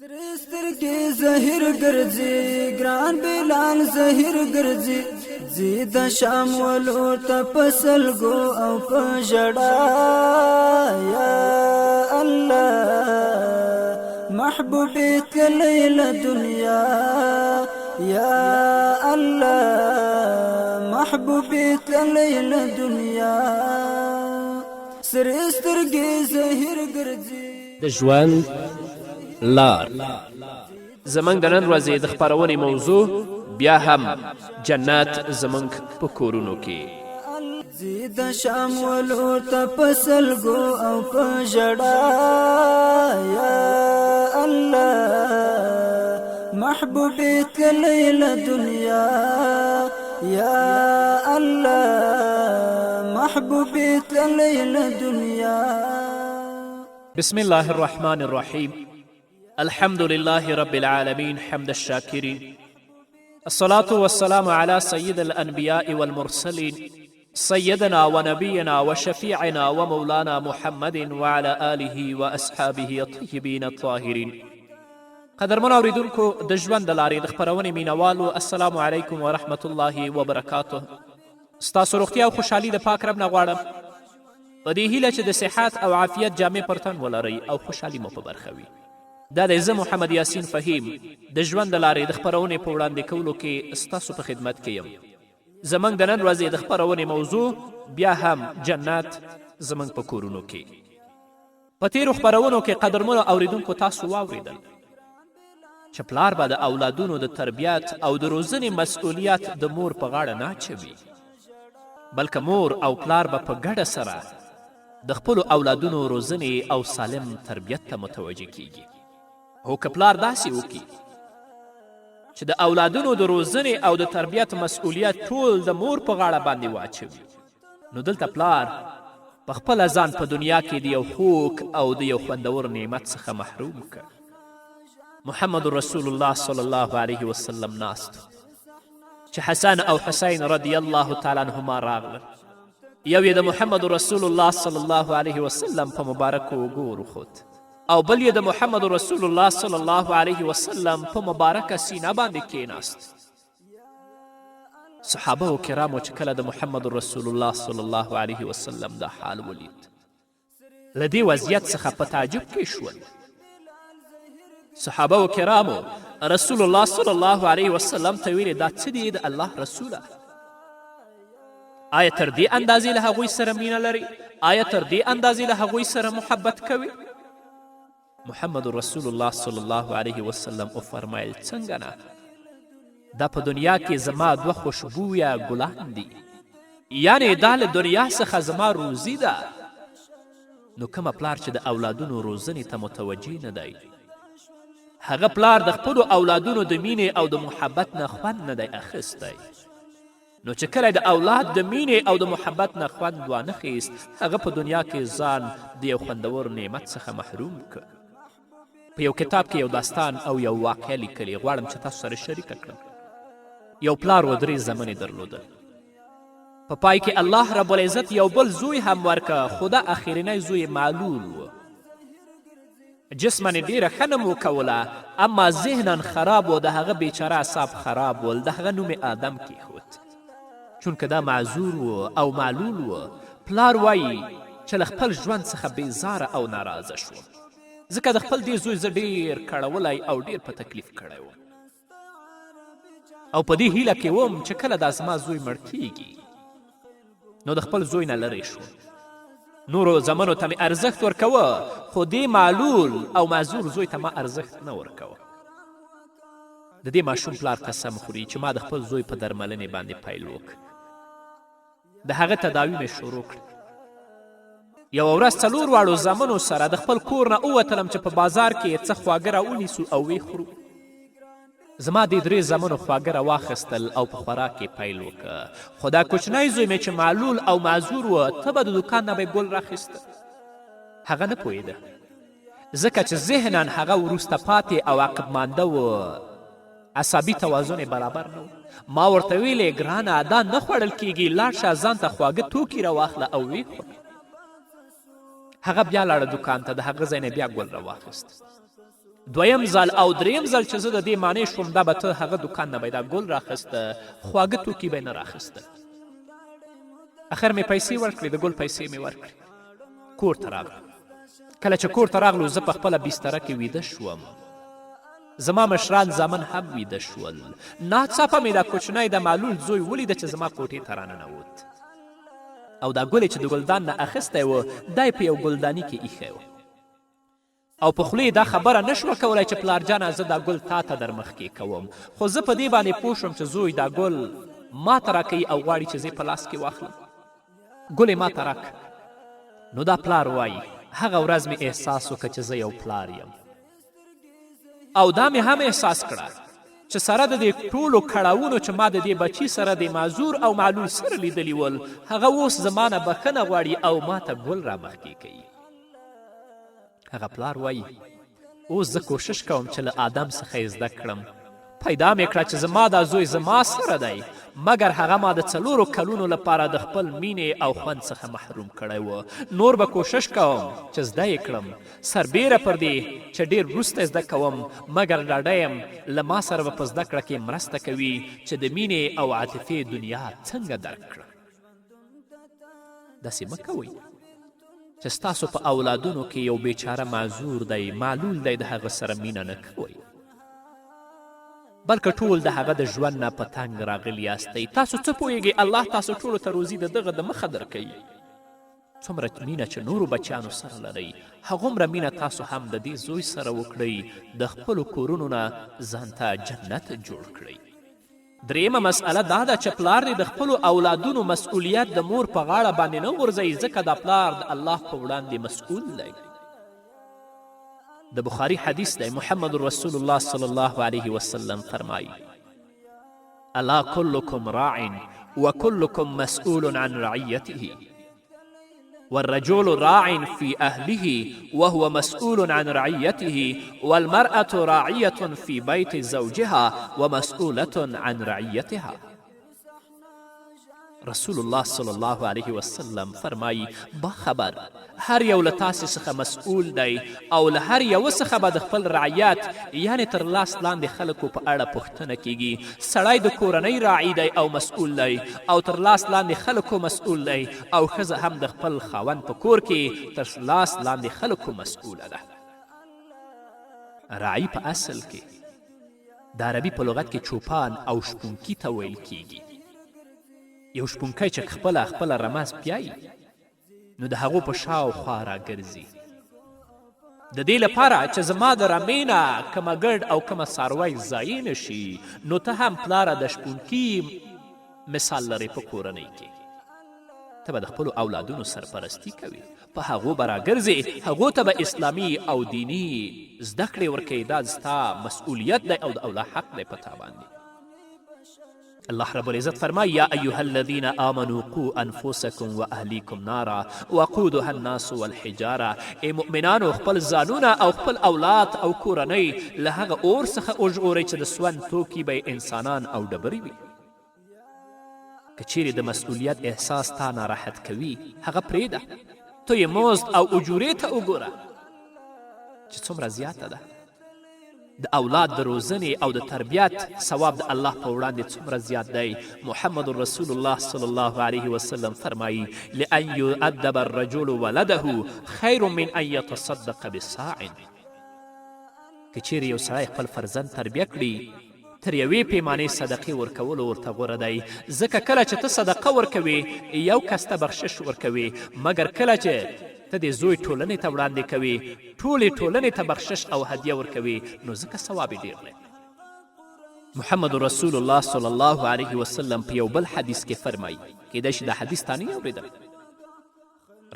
سترګې زهیر ګرځي ګران بلال زهیر ګرځي زی د شام ولور ته پسلګو او په ژړا یا الله محبوبي تلیل دنیا یا الله محبوبي تلیل دنیا سترګې زهیر ګرځي د ژوند لار زمونږ د نن ورځې د خپرونې موضوع بیا هم جنت زمونږ په کورونو کې زی د شام ولور ته پسلګو او په ژړا یا الله محبوبي تلیل دنیا یا الله محبوبي تلیل دنیا بسم الله الرحمن الرحيم الحمد لله رب العالمين حمد الشاكرين الصلاة والسلام على سيد الأنبياء والمرسلين سيدنا ونبينا وشفيعنا ومولانا محمد وعلى آله وأصحابه الطيبين الطاهرين قدرمن اوریدونکو د ژوند د لارې د خپرونې مینوالو السلام علیکم ورحمة الله وبرکاته ستاسو روغتیا او خوشحالي د پاک رب نه غواړم په دې هیله چې د صحت او عافیت جامې پر تن ولرئ او خوشحالي مو په برخه وي دا دی زه محمد یاسین فهیم د ژوند د لارې د خپرونې په وړاندې کولو کې ستاسو په خدمت کې یم زموږ د نن ورځې د خپرونې موضوع بیا هم جنت زموږ په کورونو کې په تیرو خپرونو کې قدرمنو اوریدونکو تاسو واوریدل چې پلار به د اولادونو د تربیت او د روزنې مسئولیت د مور په غاړه نه اچوي بلکې مور او پلار به په ګډه سره د خپلو اولادونو روزنې او سالم تربیت ته متوجه کیږي هو که پلار داسې وکړي چې د اولادونو د روزنې او د تربیت مسئولیت ټول د مور په غاړه باندې واچوي نو دلته پلار په خپله ځان په دنیا کې د یو خوږ او د یو خوندور نعمت څخه محروم کړ محمد رسول الله صلی الله علیه وسلم ناست چې حسن او حسین رضی الله تعالی عنهما راغلل یو یې د محمد رسول الله صلی الله علیه وسلم په مبارکو اوږو وروخوت او بل یې د محمد رسول الله صلی الله علیه وسلم په مبارکه سینه باندې کیناست صحابه و کرامو چې کله د محمد رسول الله صلی الله علیه وسلم دا حال ولید له دې وضعیت څخه په تعجب کې شول صحابه و کرامو رسول الله صلی الله علیه وسلم ته ویلې دا څه دی د الله رسوله آیا تر دې اندازې له هغوی سره مینه لري آیا تر دې اندازې له هغوی سره محبت کوي محمد رسول الله صلی الله علیه وسلم وفرمایل څنګه نه دا په دنیا کې زما دوه خوشبویه ګلان دي یعنې دا له دنیا څخه زما روزي ده نو کومه پلار چې د اولادونو روزنې ته متوجه نه دی هغه پلار د خپلو اولادونو د مینې او د محبت نه خوند نه دی اخیستی نو چې کله د اولاد د مینې او د محبت نه خوند وانخیست هغه په دنیا کې ځان د یو خوندور نعمت څخه محروم کړ په یو کتاب کې یو داستان او یو واقعه لیکلې غواړم چې تاسو سره شریکه کړم یو پلار و 3 زمنې درلودل په پای کې الله رب العزت یو بل زوی هم ورکه خو دا اخرنی زوی معلول و جسما ډیره ښه نه مو کوله اما ذهنا خراب و د هغه بیچاره اعصاب خراب ول د هغه نوم آدم کیښود چونکه دا معذور و او معلول و پلار وایي چې له خپل ژوند څخه بیزاره او ناراضه شو ځکه د خپل دې زوی زه ډیر کړولی او ډیر په تکلیف کړی وم او په دې هیله کې وم چې کله دا زما زوی مړ کیږي نو د خپل زوی نه لرې شو نورو زمنو ته مې ارزښت ورکوه خو دې معلول او معذور زوی ته ما ارزښت نه ورکوه د دې ماشوم پلار قسم خوري چې ما د خپل زوی په درملنې باندې پیل وکړ د هغه تداوي مې شروع کړ یوه ورځ 4 واړو زامنو سره د خپل کور نه ووتلم چې په بازار کې څه خواږه راونیسو او ویې خورو زما دې 3 زامنو خواږه راواخیستل او په خوراک کې پیل وکړه خو دا کوچنی زوی مې چې معلول او معذور و ته به د دوکان نه به ګل راخیسته هغه نه پوهېده ځکه چې ذهنا هغه وروسته پاتې او عقبمانده و عصبي توازن برابر نه ما ورته ویلې ګرانه دا نه خوړل کیږي لاړ شه ځان ته خواږه توکي راواخله او ویې خوره هغه بیا لاړه دوکان ته د هغه ځای نه بیا ګل راواخیست دویم ځل او دریم ځل چې زه د دې معنی شوم دا به ته هغه دوکان نه به دا ګل راخیسته خواږه توکي به یې نه راخیسته. اخر مې پیسې ورکړې د ګل پیسې مې ورکړې کور ته راغلم. کله چې کور ته راغلو زه په خپله بستره کې ویده شوم. زما مشران زامن هم ویده شول. ناڅاپه مې دا کوچنی د معلول زوی ولیده چې زما کوټې ته راننوت او دا ګل چې د ګلدان نه اخیستی و دا یې په یو ګلداني کې ایښی و او په خولې دا خبره نشوه کولی چې پلارجانه زه دا ګل تا ته در مخکې کوم، خو زه په دې باندې پوه شوم چې زوی دا ګل ما ته راکوي او غواړي چې زه په لاس کې واخلم. ګل یې ما ته راک. نو دا پلار وایي هغه ورځ مې احساس وکړه چې زه یو پلار یم او دا مې هم احساس کړه چې سره د دې ټولو کړاوونو چې ما د دې بچي سره د معذور او معلول سره لیدلي ول هغه اوس زما نه بخښنه غواړي او ما ته ګل را مخکې کوي. هغه پلار وایي اوس زه کوشش کوم چې له آدم څخه یې زده کړم. پیدا مې کړه چې زما دا زوی زما سره دی مګر هغه ما د 4 کلونو لپاره د خپل مینې او خوند څخه محروم کړی و. نور به کوشش کوم چې زده یې کړم سربیره پر دې چې ډېر وروسته زده کوم مګر ډاډه یم له ما سره به په زده کړه کې مرسته کوي چې د مینې او عاطفې دنیا څنګه درک کړم. داسې مه کوئ چې ستاسو په اولادونو کې یو بیچاره معذور دی معلول دی د هغه سره مینه نه کوئ بلکې ټول د هغه د ژوند نه په تنګ راغلي یاستئ. تاسو څه پوهیږئ الله تاسو ټولو ته روزي د دغه د مخه درکوي. څومره مینه چې نورو بچیانو سره لرئ هغومره مینه تاسو هم د دې زوی سره وکړئ د خپلو کورونو نه ځان ته جنت جوړ کړئ. دریمه مسئله دا ده چې پلار دې د خپلو اولادونو مسئولیت د مور په غاړه باندې نه غورځوي ځکه دا پلار د الله په وړاندې مسئول دی. د بخاري حدیث دی محمد رسول الله صلی الله علیه وسلم فرمایی الا كلكم راع وكلكم مسئول عن رعیته والرجل راع في أهله وهو مسؤول عن رعيته والمرأة راعية في بيت زوجها ومسؤولة عن رعيتها. رسول الله صلی الله علیه وسلم فرمایی باخبر هر یو له تاسې څخه مسئول دی او له هر یوه څخه به د خپل رعیت یعنې تر لاس لاندې خلکو په اړه پوښتنه کیږي. سړی د کورنۍ راعي دی او مسئول دی او تر لاس لاندې خلکو مسئول دی او ښځه هم د خپل خاوند په کور کې تر لاس لاندې خلکو مسئوله ده. راعي په اصل کې د عربي په لغت کې چوپان او شپونکي ته ویل کیږي. یو شپونکی چې خپله رمز پیایي نو د هغو په شاوخوا راګرځي د دې لپاره چې زما د رمې نه کومه ګډ او کومه څاروی ضایع نشي. نو ته هم پلاره د شپونکي مثال لرې په کورنۍ کې. ته به د خپلو اولادونو سرپرستی کوي په هغو به راګرځې هغو ته به اسلامي او دیني زده کړې ورکوي. دا ستا مسئولیت دی او د الله حق دی په تا باندې. الله رب العزت فرمای یا ایها الذین آمنوا قوا انفسکم و اهلیکم نارا وقودها الناس والحجاره. ای مؤمنانو خپل ځانونه او خپل اولاد او کورنۍ له هغه اور څخه وژغورئ چې د سون توکي به انسانان او ډبرې وي. که چیرې د مسئولیت احساس تا ناراحت کوي هغه پرېږده. تو یې مزد او اجورې ته وګوره چې څومره زیاته ده. د اولاد د روزنې او د تربیت ثواب د الله په وړاندې څومره زیات دی. محمد رسول الله صلی الله علیه وسلم فرمایی لأن یؤدب الرجل ولده خیر من ان یتصدق بصاع. که چیرې یو سړی خپل فرزند تربیه کړي تر یوې پیمانې صدقې ورکولو ورته غوره دی. ځکه کله چې ته صدقه ورکوې یو کس ته بخشش ورکوې مګر کله چې ته د زوی ټولنې ته وړاندې کوي ټولې ټولنې ته بخشش او هدیه ورکوي نو ځکه ثواب یې ډېر دی. محمد رسول الله صلی الله علیه وسلم په یو بل حدیث کې فرمایي کیدای شي دا حدیث تا نه اورېدلی.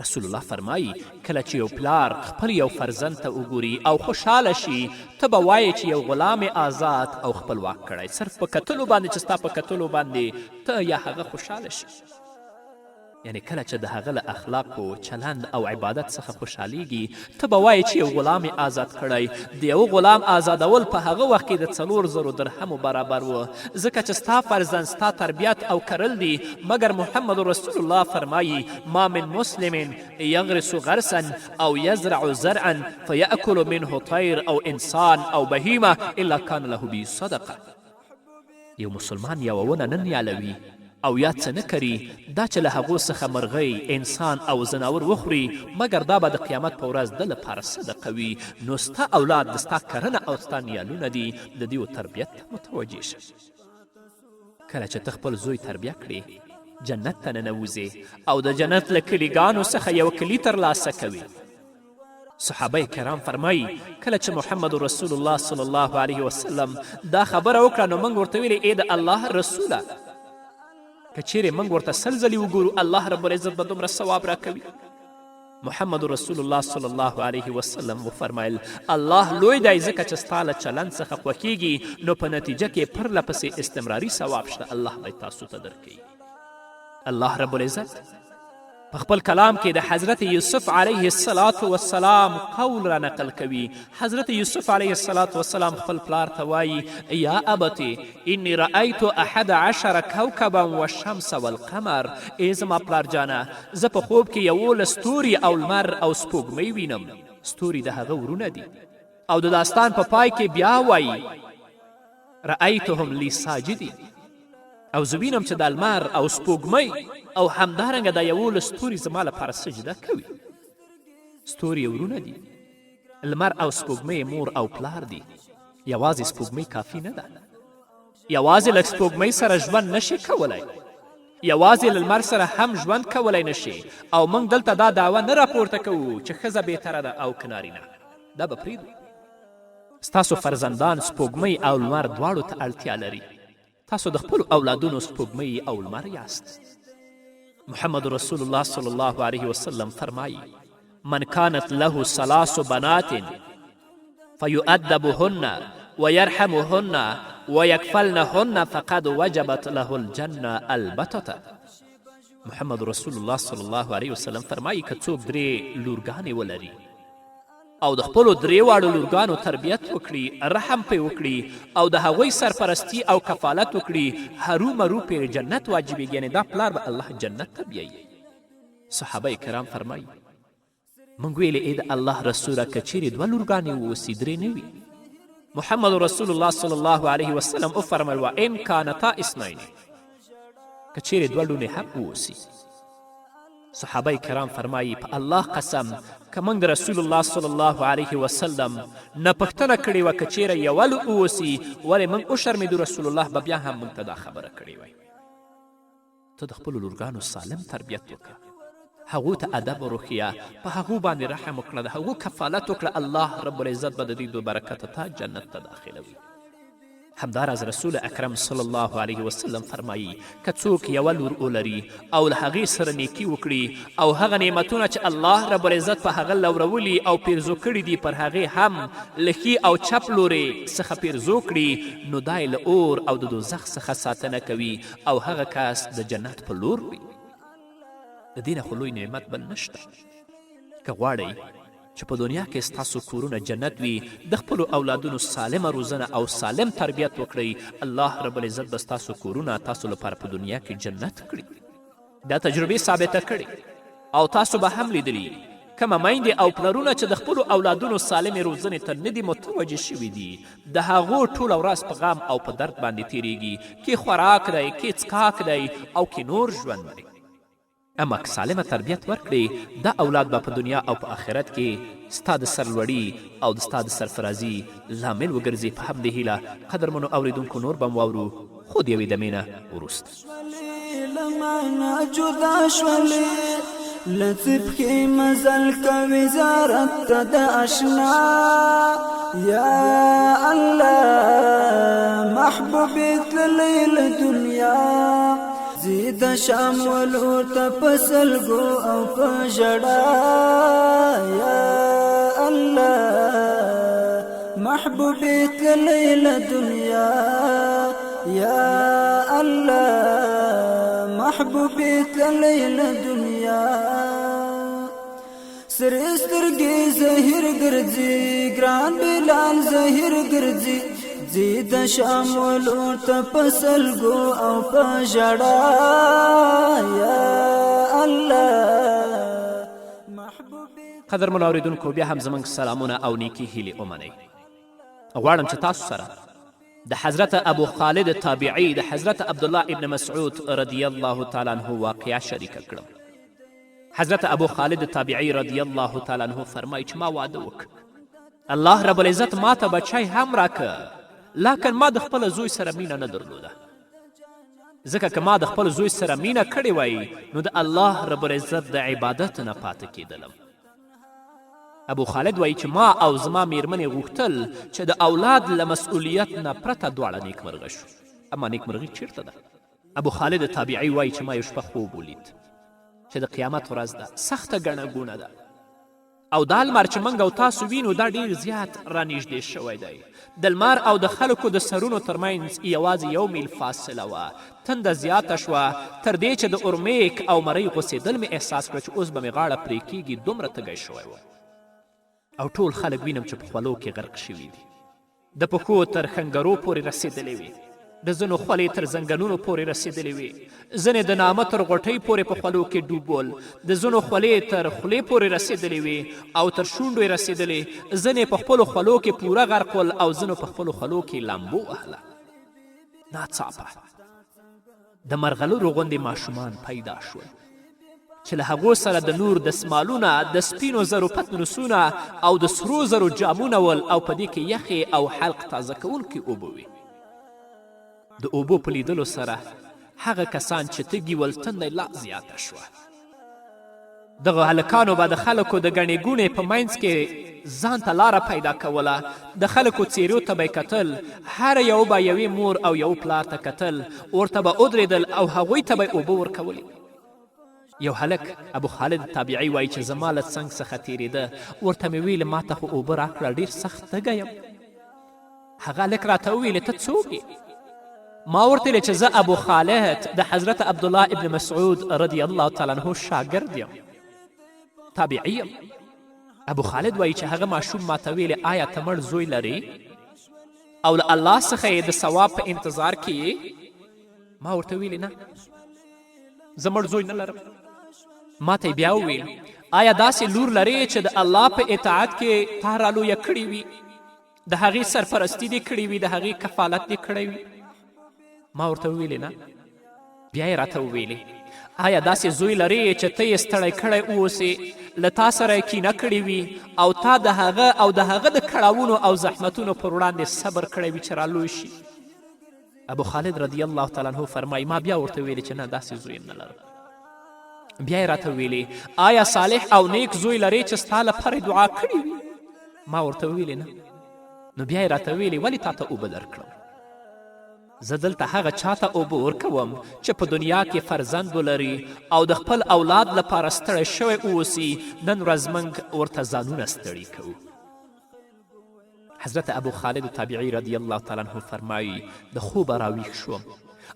رسول الله فرمایي کله چې یو پلار خپل یو فرزند ته وګوري او خوشحاله شي ته به وایې چې یو غلام آزاد او خپلواک کړی صرف په کتلو باندې چې ستا په کتلو باندې ته یا هغه خوشحاله شي. یعنی کله چې د هغه له اخلاقو چلند او عبادت څخه خوشحالیږي ته به وایې چې یو غلام یې آزاد کړی د یو غلام آزادول په هغه وخت کې د 4,000 درهمو برابر و ځکه چې ستا فرزند ستا تربیت او کرل دي مګر محمد رسول الله فرمایي ما من مسلم یغرس غرسا او یزرع زرعا فیأکل منه طیر او انسان او بهیمه الا کان له به صدقه. یو مسلمان یوه ونه نه نیالوي او یا څه نه کري دا چې له هغو څخه مرغۍ انسان او زناور وخوري مګر دا به د قیامت په ورځ د لپاره صدقه وي. نو ستا اولاد د ستا کرنه او ستا نیالونه دي د دیو تربیت ته متوجه شه. کله چې ته خپل زوی تربیه کړې جنت ته ننوځې او د جنت له کلیګانو څخه یو کلي ترلاسه کوي. صحابه کرام فرمایي کله چې محمد رسول الله صلی الله علیه وسلم دا خبره وکړه نو موږ ورته ویلې ای د الله رسوله که چیرې موږ ورته 100 ځلې وګورو الله رب العزت به دومره ثواب راکوي. محمد رسول الله صلی الله علیه وسلم وفرمایل الله لوی دی ځکه چې ستا له چلند څخه خوښیږي نو په نتیجه کې پرله پسې استمراري ثواب شته الله به تاسو ته درکوي. الله رب العزت په خپل کلام کې د حضرت یوسف علیه السلام قول را نقل کوي. حضرت یوسف علیه السلام خپل پلار ته وایي یا ابتې انی رأیت 11 کوکبا والشمس والقمر. ای زما پلار جانه زه په خوب کې 11 ستوري او لمر او سپوږمۍ وینم. ستوري د هغه ورونه دي او د داستان په پای کې بیا وایي رأیتهم لی ساجدین او زه وینم چې د لمر او سپوږمۍ او همدارنګه دا 11 ستوري زما لپاره سجده کوي. ستوري ورونه دي لمر او سپوږمۍ مور او پلار دي. یوازې سپوږمۍ کافي نه ده. یوازې لږ سپوږمۍ سره ژوند نشي کولی. یوازې له لمر سره هم ژوند کولی نشي او موږ دلته دا دعوه نه راپورته کوو چې ښځه بهتره ده او که نارینه. دا به پرېږدو. ستاسو فرزندان سپوږمۍ او لمر دواړو ته اړتیا لري. تاسو د خپلو اولادونو سپوږمۍ او لمر یاست. محمد رسول الله صلی الله علیه وسلم فرمایي من كانت له 3 بنات فيؤدبهن ويرحمهن ويكفلنهن فقد وجبت له الجنه البتة. محمد رسول الله صلی الله علیه وسلم فرمایي که څوک 3 لورګانې ولري او د خپلو 3 واړو لورګانو تربیت وکړي رحم پرې وکړي او د هغوی سرپرستی او کفالت وکړي هرومرو پرې جنت واجبیږي. یعنې دا پلار به الله جنت ته بیایي. صحابه کرام فرمایي موږ ویلې ای د الله رسوله که چیرې 2 لورګانې واوسي 3 نه وي. محمد رسول الله صلی الله علیه وسلم وفرمیل وان کانتا اثنین که چیرې 2 لوڼې هم واوسي. صحابه کرام فرمایي په الله قسم که موږ د رسول الله صلی الله علیه وسلم نه پوښتنه کړې وه که چیرې 1 لور واوسي ولې موږ وشرمېدو رسول الله به بیا هم موږ ته دا خبره کړې وای. ته د خپلو لورګانو سالم تربیت وکړه. هغو ته ادب وروښیه. په هغو باندې رحم وکړه. د هغو کفالت وکړه. الله رب العزت به د دې 2 برکته تا جنت ته داخلوي. همداراز رسول اکرم صلی الله علیه وسلم فرمایي که څوک 1 لور ولري او له هغې سره نیکي وکړي او هغه نعمتونه چې الله رب العزت په هغه لورولي او پیرزو کړي دي پر هغې هم له ښي او چپ لورې څخه پیرزو کړي نو دا یې له اور او د دوزخ څخه ساتنه کوي او هغه کس د جنت په لور وي. د دې نه خو لوی نعمت بل نشته. که غواړئ چې په دنیا کې ستاسو کورونه جنت وي د خپلو اولادونو سالمه روزنه او سالم تربیت وکړئ. الله رب العزت به ستاسو کورونه تاسو لپاره په دنیا کې جنت کړي. دا تجربې ثابته کړي او تاسو به هم لیدلي کومه میندې او پلرونه چې د خپلو اولادونو سالمې روزنې ته نه دي متوجه شوي دي د هغو ټوله ورځ په غم او په درد باندې تیریږي. کې خوراک دی کې څښاک دی او کې نور ژوند دی. اما که سالمه تربیت ورکړې دا اولاد به په دنیا او په آخرت کې ستا د سرلوړي او د ستا د سرفرازي لامل وګرځي. په همدې هیله قدرمنو اوریدونکو نور به م واورو خو د یوې دمې نه وروسته. لطف کی مزل کوي زارت ته د اشنا یا الله محبوبي تللی له دنیا زید شام ولور ته پسلګو او په ژړا یا الله محبوبي تللی له دنیا یا الله محبوبي تللی له دنیا سرې سترګې زهیر ګرځي ګران بلال زهیر ګرځي زی د شام ولور ته په سلګو او په ژړا یا الله قدرمنو اورېدونکو بیا هم زموږ سلامونه او نیکي هیلې ومنئ غواړم چې تاسو سره د حضرت ابو خالد تابعي د حضرت عبدالله ابن مسعود رضی الله تعالی عنه واقعه شریکه کړم حضرت ابو خالد تابعي رضی الله تعالی عنه فرمایي چې ما واده وکړ الله رب العزت ما ته بچی هم راکه لکن ما د خپل زوی سره مینه نه درلوده ځکه که ما د خپل زوی سره مینه کړې وای نو د الله رب العزت د عبادت نه پاتې کېدلم ابو خالد وایي چې ما او زما میرمنې غوښتل چې د اولاد له مسؤلیت نه پرته دواړه نیکمرغه شو اما نیکمرغي چیرته ده ابو خالد تابعي وایي چې ما یو شپه خوب ولید چې د قیامت ورځ ده سخته ګڼه ګونه ده او دا لمر چې موږ او تاسو وینو دا ډیر زیات رانږدې شوی دی د لمر او د خلکو د سرونو ترمنځ یوازې 1 میل فاصله وه تنده زیاته شوه تر دې چې د اورمیک او مرۍ غوڅېدل مې احساس کړه چې اوس به مې غاړه پرې کیږي دومره تږی شوی و او ټول خلک وینم چې په خولو کې غرق شوي دي د پښو تر خنګرو پورې رسېدلې وي د ځینو خولې تر زنګنونو پورې رسېدلې وي ځینې د نامه تر غوټۍ پورې په خولو کې ډوب ول د ځینو خولې تر خولې پورې رسېدلې وي او تر شونډو یې رسېدلې ځینې په خپلو خولو کې پوره غرق ول او ځینو په خپلو خولو کې لامبو وهله ناڅاپه د مرغلرو غوندې ماشومان پیدا شول چې له هغو سره د نور دسمالونه د سپینو زرو پتنوسونه او د سرو زرو جامونه ول او په دې کې یخې او حلق تازه کوونکې اوبه وي د اوبو په لیدلو سره هغه کسان چې تږي ول تنده لا زیاته شوه دغه هلکانو به د خلکو د ګڼې ګوڼې په منځ کې ځان ته لاره پیدا کوله د خلکو څیرو ته به یې کتل هر یو به یوې مور او یو پلار ته کتل ورته به ودرېدل او هغوی ته به یې اوبه ورکولې یو هلک ابو خالد تابعي وایي چې زما له څنګ څخه تېرېده ورته مې ویل ما ته خو اوبه راکړه ډېر سخت تږی یم هغه هلک راته وویلې ته څوک یې ما ورته ویلې چې زه ابو خالد د حضرت عبدالله ابن مسعود رضی الله تعالی عنه شاګرد یم تابعي یم ابو خالد وایي چې هغه ماشوم ماته ویلې آیا ته مړ زوی لرې او له الله څخه یې د ثواب په انتظار کې یې ما ورته ویلې نه زه مړ زوی نه لرم ما ته بیا وویل آیا داسې لور لرې چې د الله په اطاعت کې تا رالویه کړې وي د هغې سرپرستي دې کړې وي د هغې کفالت دې کړی وي ما ورته وویلې نه بیا یې راته وویلې آیا داسې زوی لرې چې ته یې ستړی کړی اوسې له تا سره یې کینه کړې وي او تا د هغه او د هغه د کړاوونو او زحمتونو پر وړاندې صبر کړی وي چې رالوی شي ابو خالد رضی الله تعالی عنه فرمایي ما بیا ورته ویلې چې نه داسې زوی نه لرم بیا یې راته ویلې آیا صالح او نیک زوی لرې چې ستا لپاره دعا کړې وي ما ورته ویلې نه نو بیا یې راته ویلې ولې تا ته اوبه درکړم زه دلته هغه چاته اوبه ورکوم چې په دنیا کې فرزند ولري او د خپل اولاد لپاره ستړی شوی اوسي نن ورځ موږ ورته ځانونه ستړي کوو حضرت ابو خالد تابعي رضی الله تعالی عنه فرمایي د خوبه راویښ شوم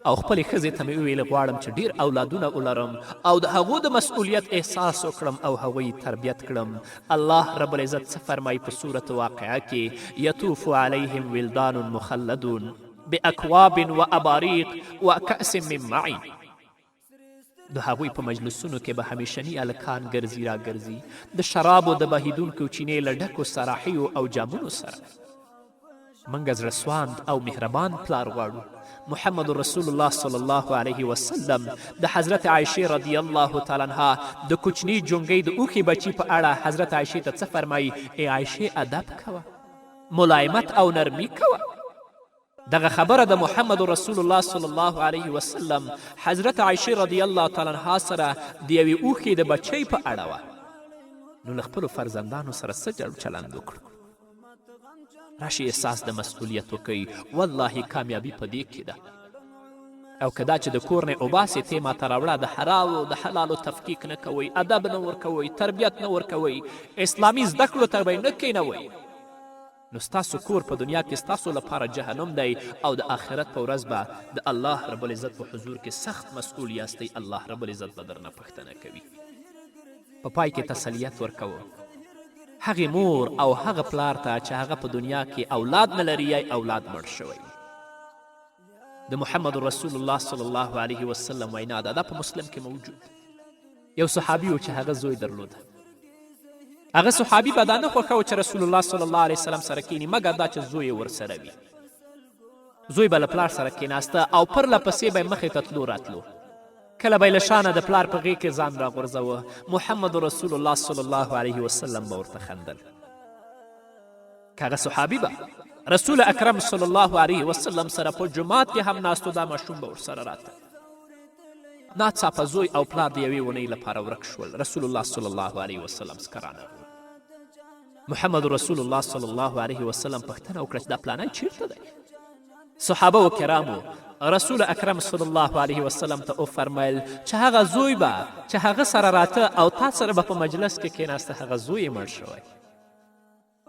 او خپلې ښځې ته مې وویل غواړم چې ډیر اولادونه ولرم او د هغو د مسؤلیت احساس وکړم او هغوی تربیت کړم الله رب العزت څه فرمایي په صورت واقعه کې یطوف علیهم ولدان مخلدون باکواب و اباریق و کأس من معین د هغوی په مجلسونو کې به همیشني هلکان ګرځي راګرځي د شرابو د بهیدونکو چینې له ډکو سراحیو او جامونو سره موږ زړه سواند او مهربان پلار غواړو محمد رسول الله صلی الله علیه وسلم د حضرت عایشې رضی الله تعالی عنها د کوچني جونګۍ د اوښې بچي په اړه حضرت عایشې ته څه فرمایي ای عایشې ادب کوه ملایمت او نرمي کوه دغه خبره د محمد رسول الله صلی الله علیه وسلم حضرت عایشې رضی الله تعالی عنها سره د یوې اوښې د بچۍ په اړه وه نو له خپلو فرزندانو سره څه چلند وکړو راشي احساس د مسؤلیت وکوئ والله کامیابي په دې کې ده او که دا چې د کور نه اوباسې تی ماته راوړه د حرامو د حلالو تفکیک نه کوئ ادب نه ورکوئ تربیت نه ورکوئ اسلامي زده کړو ته به یې نه کښېنوئ نو ستاسو کور په دنیا کې ستاسو لپاره جهنم دی او د آخرت په ورځ به د الله رب العزت په حضور کې سخت مسئول یاستئ. الله رب العزت به درنه پوښتنه کوي. په پای کې تسلیت ورکوم هغې مور او هغه پلار ته چې هغه په دنیا کې اولاد نه لري یا اولاد مړ شوی. د محمد رسول الله صلی الله علیه وسلم وینا ده، دا په مسلم کې موجود. یو صحابي و چې هغه زوی درلوده. هغه صحابي به دا نه خوښوه چې رسول الله صلی الله علیه وسلم سره کینی مګر دا چې زوی یې ورسره وي. زوی به له پلار سره کیناسته او پرله پسې به یې مخې ته تلو راتلو. کله به یې له شانه د پلار په غېږ کې ځان راغورځوه. محمد رسول الله صلی الله علیه وسلم به ورته خندل. که هغه صحابي به رسول اکرم صلی الله علیه وسلم سره په جومات کې هم ناستو، دا ماشوم به ورسره راته. ناڅاپه زوی او پلار د یوې اونۍ لپاره ورک شول. رسول الله صلی الله علیه وسلم څخه رانغلل. محمد رسول الله صلی الله علیه وسلم پوښتنه وکړه چې دا پلانی چیرته دی؟ صحابه و کرامو رسول اکرم صلی الله علیه وسلم ته وفرمیل چې هغه زوی به چې هغه سره راته او تا سره به په مجلس کې کیناسته، هغه زوی یې مړ شوی.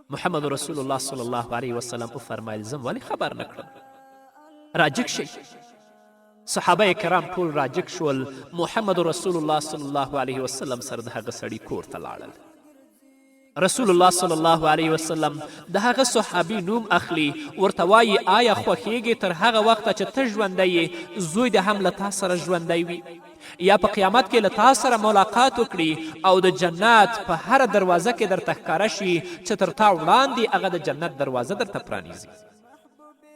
محمد رسول الله صلی الله علیه وسلم وفرمیل زم ولې خبر نه کړم؟ راجګ شئ. صحابه کرام ټول راجګ شول. محمد رسول الله صلی الله علیه وسلم سره د هغه سړي کور ته لاړل. رسول الله صلی الله علیه وسلم د هغه صحابي نوم اخلي، ورته وایي آیا خوښیږي تر هغه وخته چې ته ژوندی یې زوی د هم له تا سره ژوندی وي، یا په قیامت کې له تا سره ملاقات وکړي او د جنت په هره دروازه کې درته ښکاره شي چې تر تا وړاندې هغه د جنت دروازه درته پرانیزي.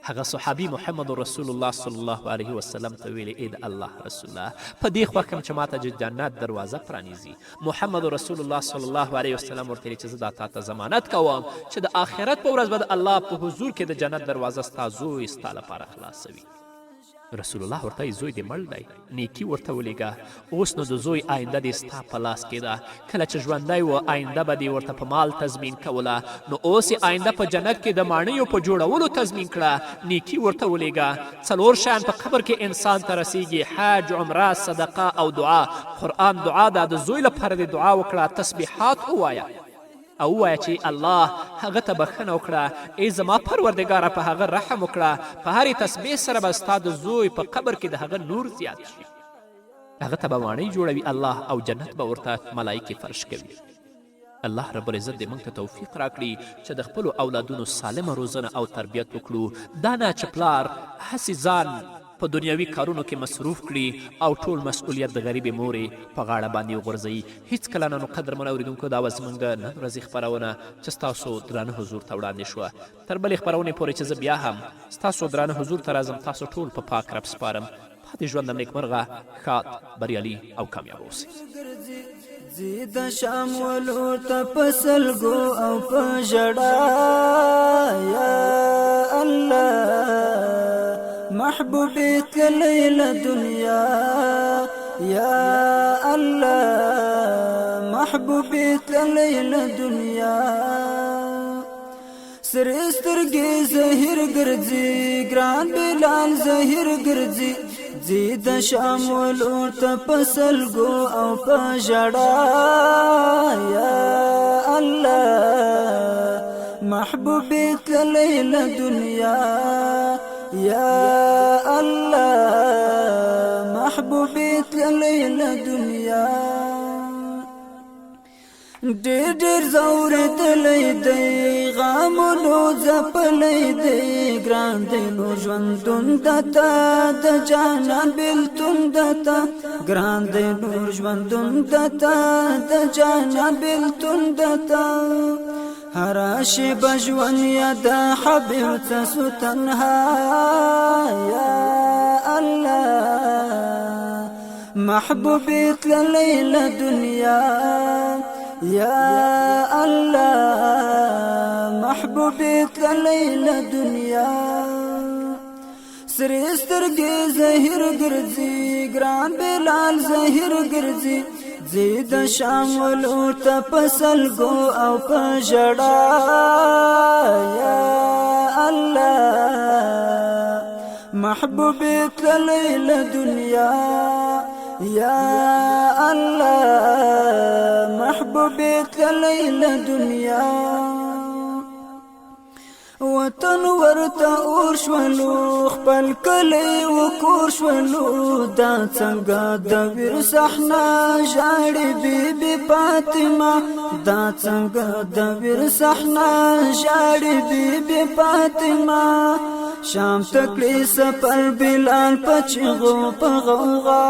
هغه صحابي محمد رسول الله صلی الله علیه وسلم ته ویلې ای د الله رسوله په دې خوښ یم چې ماته د جنت دروازه پرانیزي. محمد رسول الله صلی الله علیه وسلم ورته ویلې چې زه دا تا ته ضمانت کوم چې د آخرت په ورځ به د الله په حضور کې د جنت دروازه ستا زوی ستا لپاره خلاصوي. رسول الله ورته زوی دې مړ دی، نیکي ورته ولیږه. اوس نو د زوی آینده دې ستا په لاس کې ده. کله چې ژوندی و آینده به دې ورته په مال تضمین کوله، نو اوس یې آینده په جنت کې د ماڼیو په جوړولو تضمین کړه. نیکي ورته ولیږه. 4 شیان په قبر کې انسان ته رسیږي: حج، عمره، صدقه او دعا. قرآن دعا ده، د زوی لپاره دې دعا وکړه. تسبیحات ووایه او ووایه چې الله هغه ته بخښنه وکړه. ای زما پروردګاره په هغه رحم وکړه. په هرې تسبیح سره به ستا د زوی په قبر کې د هغه نور زیات شي. هغه ته به ماڼۍ جوړوي الله او جنت به ورته ملایکې فرش کوي. الله رب العزت دې موږ ته توفیق راکړي چې د خپلو اولادونو سالمه روزنه او تربیت وکړو. دا نه چې پلار هسې ځان په دنیوي کارونو کې مصروف کړي او ټول مسؤلیت د غریبې مورې په غاړه باندې وغورځوي. هیڅکله نه. نو قدرمنو اورېدونکو دا وه زموږ د نن ورځې خپرونه چې ستاسو درانه حضور ته وړاندې شوه. تر بلې خپرونې پورې چې زه بیا هم ستاسو درانه حضور ته راځم، تاسو ټول په پاک رب سپارم. پاتې ژوند د نیکمرغه، ښاد، بریالي او کامیاب اوسئ. زی د شام ولور ته په سلګو او په ژړا یا الله محبوبي تللی له دنیا یا الله محبوبي تللی له دنیا. سرې سترګې زهیر ګرځي ګران بلال زهیر ګرځي. زی د شام ولور ته په سلګو او په ژړا یا الله محبوبي تللی له دنیا یا الله محبوبي تللی له دنیا. ډېر ډېر ځورېدلی دی غمونو ځپلی دی ګران دی نو ژوندون دته د جانان بېلتون دته ګران دی نور ژوندون دته د جانان بېلتون دته. هر شیبه ژوند یاد حبیب ته سو تنها یا الله محبوبي تللی له دنیا یا الله محبوبي تللی له دنیا. سرې سترګې زهیر ګرځي ګران بلال زهیر ګرځي. زی د شام ولور ته په سلګو او په ژړا یا الله محبوبي تللی له دنیا یا الله محبوبي تللی له دنیا. وطن ورته اور شولو خپل کلی و کور شولو دا څنګه د ویر صحنه ژاړي بی فاطمه دا څنګه د ویر صحنه ژاړي بی فاطمه شام تکړی سفر بلال پچغو په غوغا